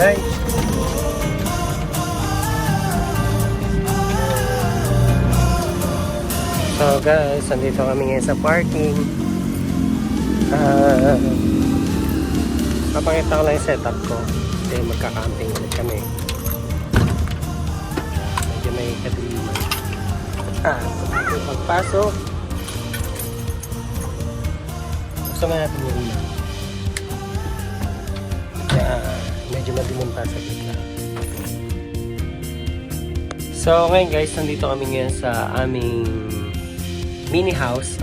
Hey. So guys, nandito kami ngayon sa parking. Papakita ko lang yung setup ko. Kasi magka-camping ulit kami. Medyo may kadiliman. Pagpasok. Gusto nga natin yung ilaw. Kaya medyo madilim pa sa gitna. So ngayon guys, nandito kami ngayon sa aming mini house.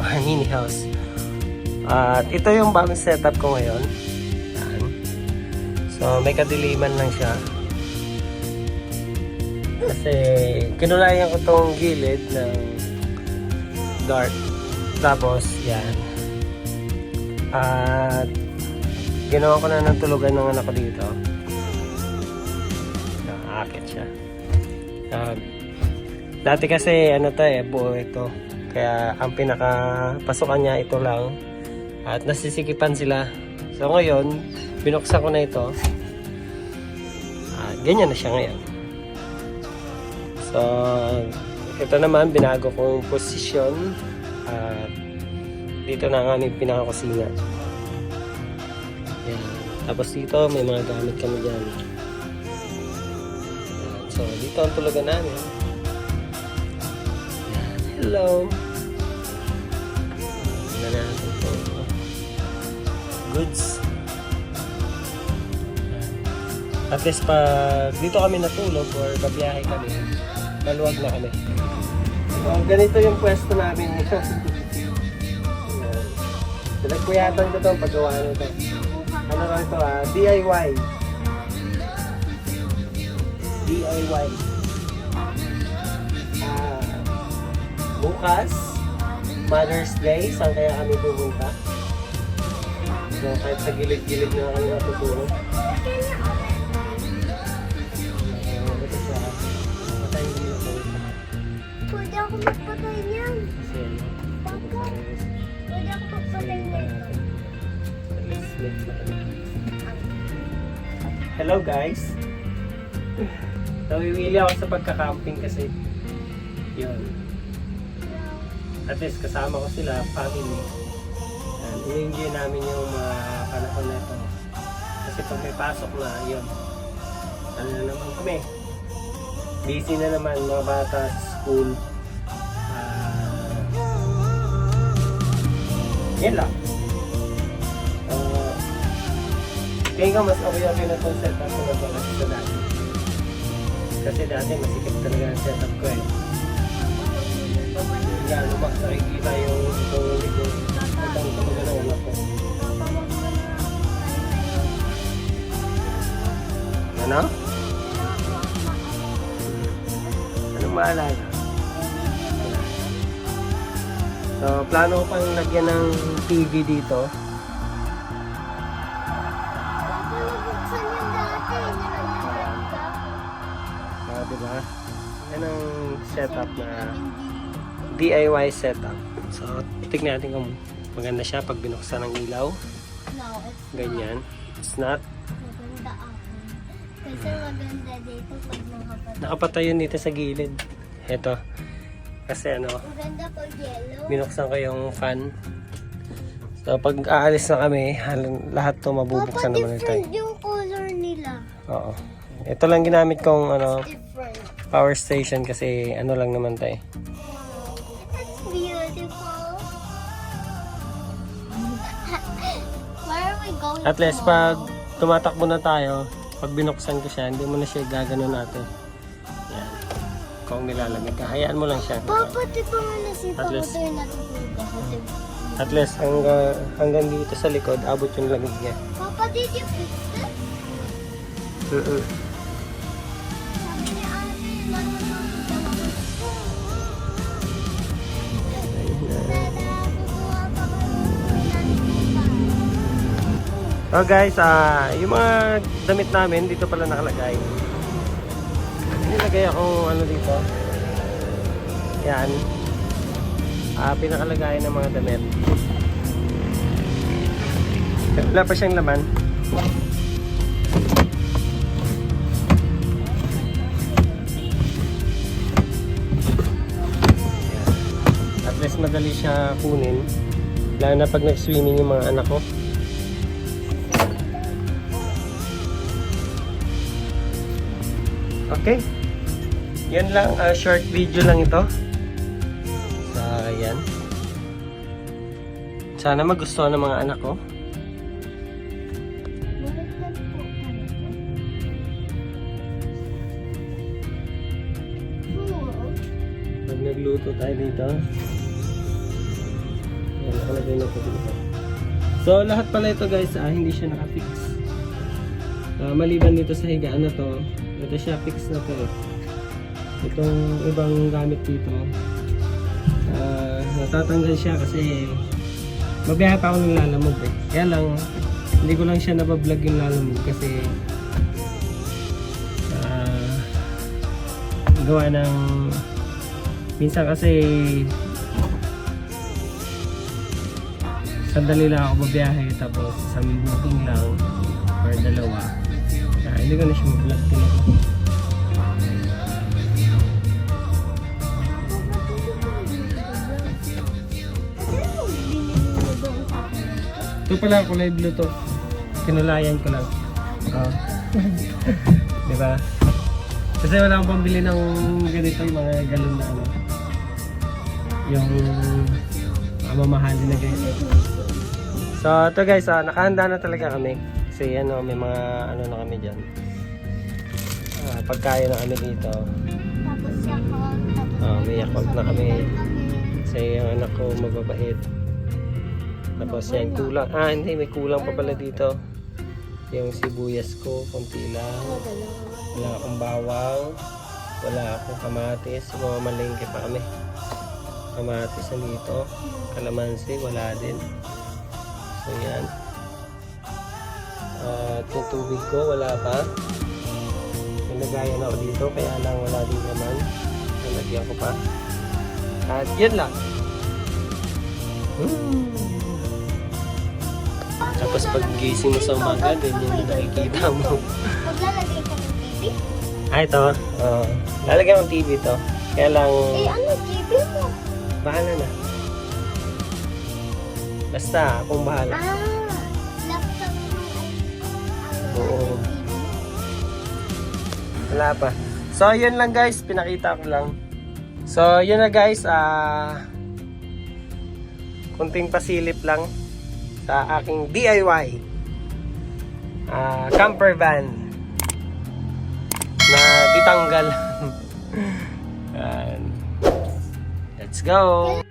At ito yung bagong setup ko ngayon. Yan. So may kadiliman lang siya. Kasi kinulayan ko tong gilid ng dark. Tapos yan. At ginawa ko na ng tulugan ng anak ko dito. Nakaakit siya. Dati kasi ano to buo ito. Kaya ang pinakapasukan niya ito lang. At nasisikipan sila. So ngayon, binuksan ko na ito. Ganyan na siya ngayon. So ito naman, binago kong posisyon. Dito na ang aming pinakakusina. Yan. Tapos dito, may mga gamit kami dyan. So dito ang tulugan namin. Yan. Hello! Tignan natin ito. Goods. At least pag dito kami natulog or babiyahe kami, maluwag na kami. So, ganito yung pwesto namin. Nagpuyatan ko ito ang paggawa nito. Ano lang ito DIY. DIY. Bukas, Mother's Day, saan kaya kami pumunta? So, kahit sa gilid-gilid na kami natutulog. Ito siya. Patayin ko nila ito. Pwede ako magpatay niyan. Kasi, Pwede ako magpatay niyan. Hello guys. Nawiwili ako sa pagka-camping kasi yun. At least kasama ko sila, family. I-enjoy namin yung mga panahon na ito. Kasi pag may pasok na, yun. Ano na naman kami. Busy na naman mga bata sa school. Yan lang. Kaya nga mas okay na itong setup ko na pala sa dati. Kasi dati masikip talaga ang setup ko eh. Nga, lumak nakikita yung itong likod. Itong talaga na unak ko. Ano? Anong maalala? So, plano ko pang lagyan ng TV dito. Diba? Yan ang setup na DIY setup. So, tignan natin kung maganda siya pag binuksan ng ilaw. Ganyan. It's not. Maganda ako. Kasi maganda dito pag nakapatay. Nakapatay yun dito sa gilid. Ito. Kasi ano, Maganda pag yellow. binuksan ko yung fan. So, pag aalis na kami, lahat to mabubuksan naman ito. Different yung color nila. Oo. Ito lang ginamit kong ano, Different. power station kasi ano lang naman tayo. That's beautiful. Where are we going? At least pag tumatakbo na tayo, pag binuksan ko siya, hindi mo na siya gagano natin. Yan. Kung nilalamig ka, hayaan mo lang siya. Papa, di ba nga nasita At ko least- tayo natutulog? At least hanggang dito sa likod, abot yung lamig niya. Papa, did you fix it? Sabi ni ate, natutulog daw ako. Dada, kukuha pa ko ng Oh guys, yung mga damit namin dito pala nakalagay. Nilagay akong ano dito. Yan. Pinakalagay ng mga damit. Wala pa siyang laman. madali siya kunin. Lalo na pag nag-swimming yung mga anak ko. Okay. Yan lang, short video lang ito. So, yan. Sana magustuhan ng mga anak ko. Baliktad po talaga. Oo. Pag nagluto tayo dito. Yan, nakalagay na ito dito. So, lahat pala ito guys, hindi siya nakafix. Maliban dito sa higaan na to, ito siya, fix na to eh. Itong ibang gamit dito, natatanggal siya kasi mabiyahe pa ako ng lalamog eh. Kaya lang, hindi ko lang siya nabablog yung lalamog kasi gawa ng minsan kasi sandali lang ako mabiyahe tapos isang booking lang or dalawa. Hindi ko na siya mablog din. Ito pala kulay blue to. Kinulayan ko lang. Oh. Diba? Kasi wala akong pambili ng ganito yung mga galon na ano. Yung mamahalin na ganito. So ito guys, nakahanda na talaga kami. Kasi ano, may mga ano na kami dyan. Pagkain na kami dito. Tapos Yakult. May Yakult na kami. Kasi yung anak ko mababait. Tapos yan, kulang. Hindi, may kulang pa pala dito. Yung sibuyas ko, konti lang. Wala akong bawang. Wala akong kamatis. Mga malengke pa kami. Kamatis na dito. Kalamansi, wala din. So yan. Yung tubig ko, wala pa. Nilagayan ako dito, kaya lang wala din naman. Nalagyan ko pa. At yan lang. Tapos pag gising mo sa umaga, ganyan yung nakikita mo. Maglalagay ka ng TV? Ito. Lalagyan ng TV ito. Kaya lang, Ano TV mo? bahala na. Basta, akong bahala. Laptop mo ay... Oo. Wala pa. So, yun lang guys. Pinakita ko lang. So, yun na guys. Kunting pasilip lang sa aking DIY camper van na ditanggal. Let's go!